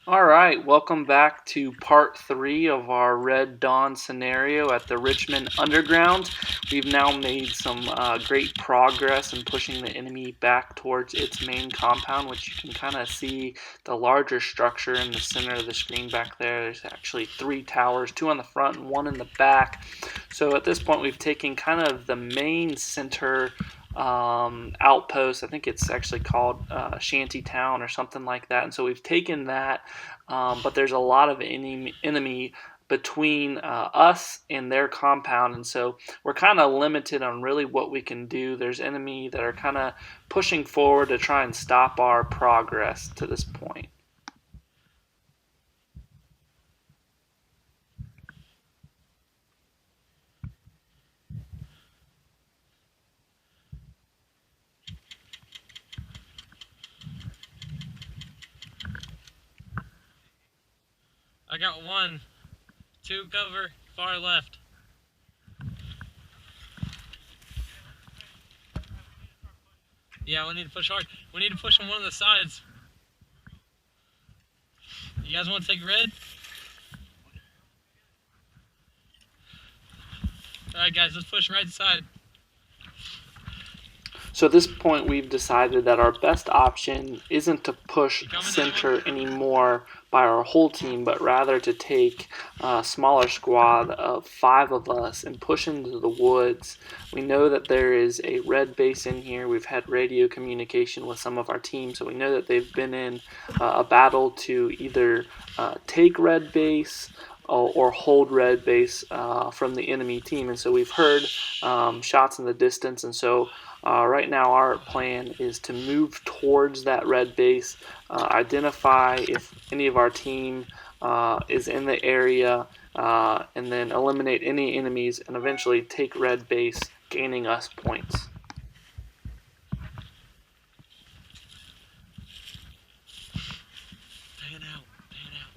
All right, welcome back to part 3 of our Red Dawn scenario at the Richmond Underground. We've now made some great progress in pushing the enemy back towards its main compound, which you can kind of see the larger structure in the center of the screen back there. There's actually 3 towers, 2 on the front and 1 in the back. So at this point, we've taken kind of the main center outpost. I think it's actually called Shanty Town or something like that. And so we've taken that, but there's a lot of enemy between us and their compound, and so we're kind of limited on really what we can do. There's enemy that are kind of pushing forward to try and stop our progress to this point. I got 1, 2 cover, far left. Yeah, we need to push hard. We need to push on one of the sides. You guys want to take red? Alright guys, let's push right side. So at this point, we've decided that our best option isn't to push center anymore by our whole team, but rather to take a smaller squad of 5 of us and push into the woods. We know that there is a red base in here. We've had radio communication with some of our team, so we know that they've been in a battle to either take red base or hold red base from the enemy team. And so we've heard shots in the distance, and so right now our plan is to move towards that red base, identify if any of our team is in the area, and then eliminate any enemies and eventually take red base, gaining us points. Pan out, pan out.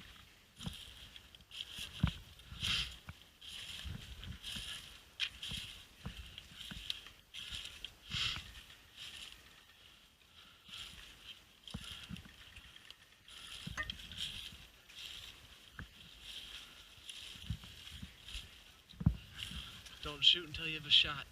Don't shoot until you have a shot.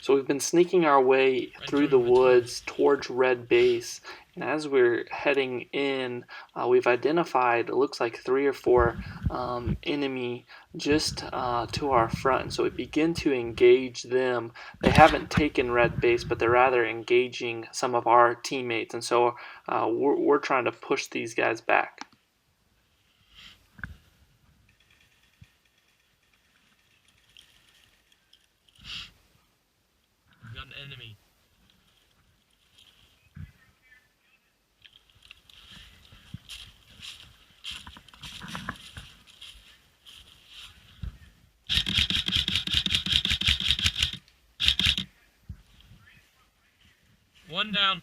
So we've been sneaking our way through the woods towards red base, and as we're heading in, we've identified, it looks like 3 or 4 enemy just to our front, and so we begin to engage them. They haven't taken red base, but they're rather engaging some of our teammates, and so we're trying to push these guys back. We've got an enemy. One down.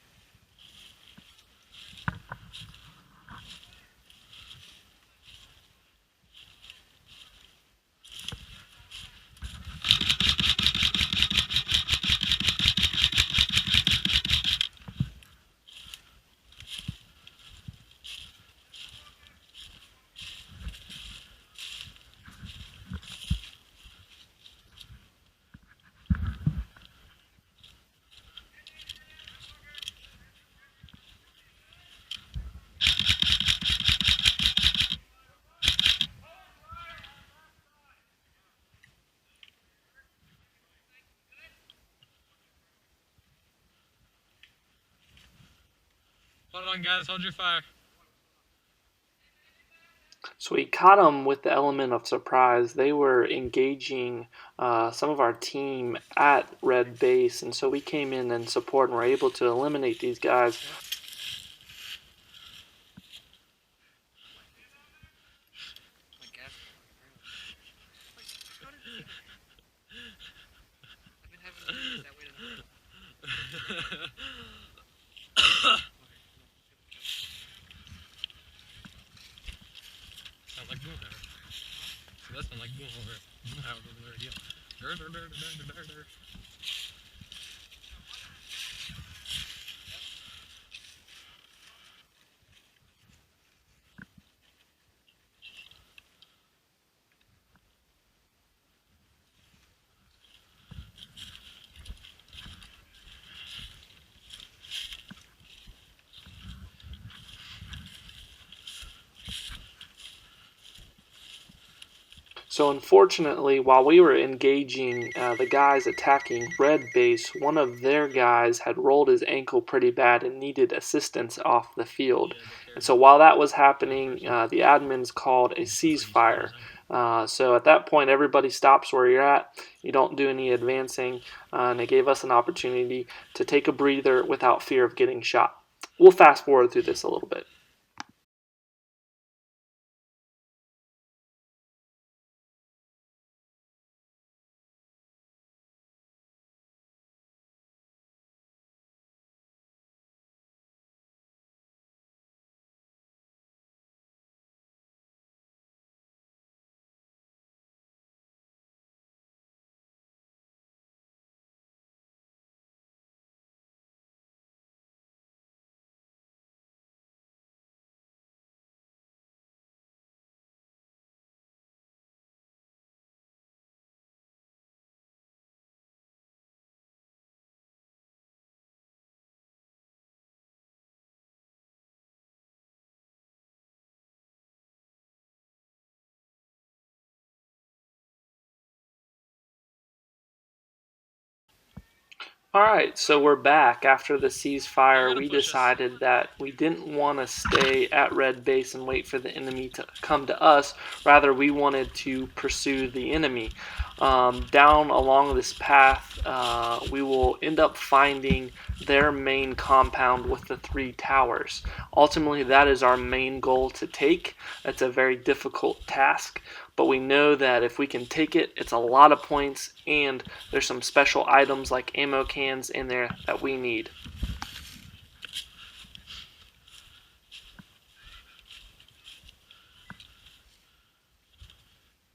Hold on, guys. Hold your fire. So we caught them with the element of surprise. They were engaging some of our team at red base, and so we came in and support and were able to eliminate these guys. Sound like Boomhauer. So that sounds like Boomhauer. Boomhauer over there, yeah. Dur, dur, dur, dur, dur, dur, dur. So unfortunately, while we were engaging the guys attacking red base, one of their guys had rolled his ankle pretty bad and needed assistance off the field. And so while that was happening, the admins called a ceasefire. So at that point, everybody stops where you're at. You don't do any advancing, and it gave us an opportunity to take a breather without fear of getting shot. We'll fast forward through this a little bit. Alright, so we're back. After the They're ceasefire, gonna we push us. decided that we didn't want to stay at red base and wait for the enemy to come to us. Rather, we wanted to pursue the enemy. Down along this path, we will end up finding their main compound with the 3 towers. Ultimately, that is our main goal to take. That's a very difficult task, but we know that if we can take it, it's a lot of points, and there's some special items like ammo cans in there that we need.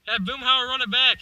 Have Boomhauer run it back.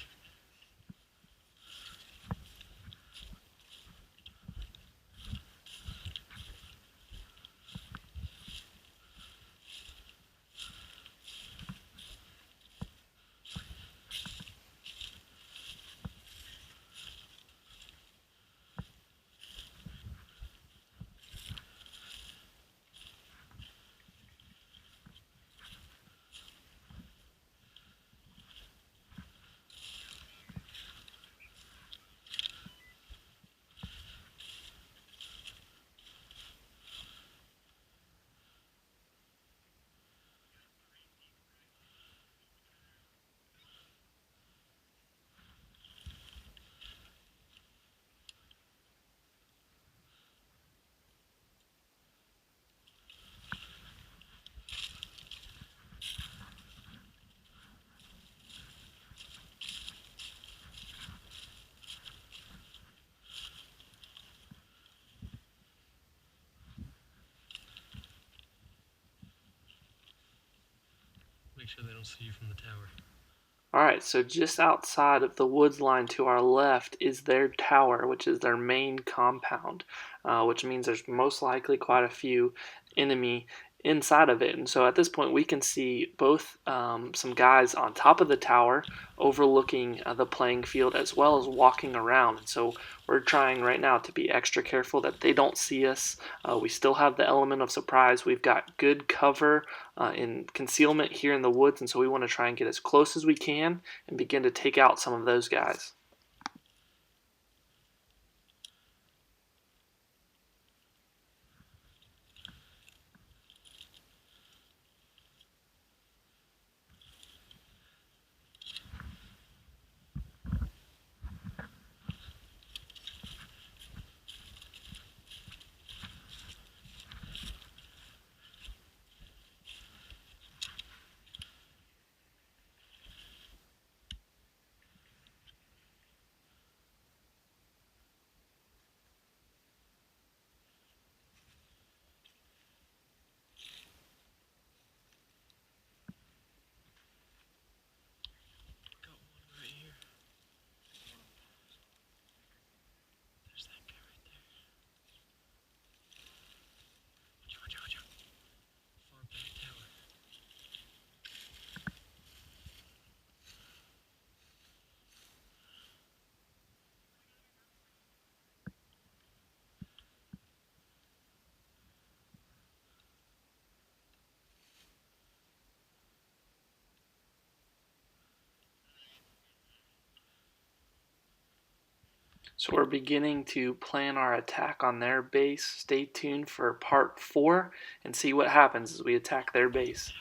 Make sure they don't see you from the tower. Alright, so just outside of the woods line to our left is their tower, which is their main compound, which means there's most likely quite a few enemy inside of it. And so at this point, we can see both some guys on top of the tower overlooking the playing field as well as walking around. And so we're trying right now to be extra careful that they don't see us. We still have the element of surprise. We've got good cover in concealment here in the woods, and so we want to try and get as close as we can and begin to take out some of those guys. So we're beginning to plan our attack on their base. Stay tuned for part 4 and see what happens as we attack their base.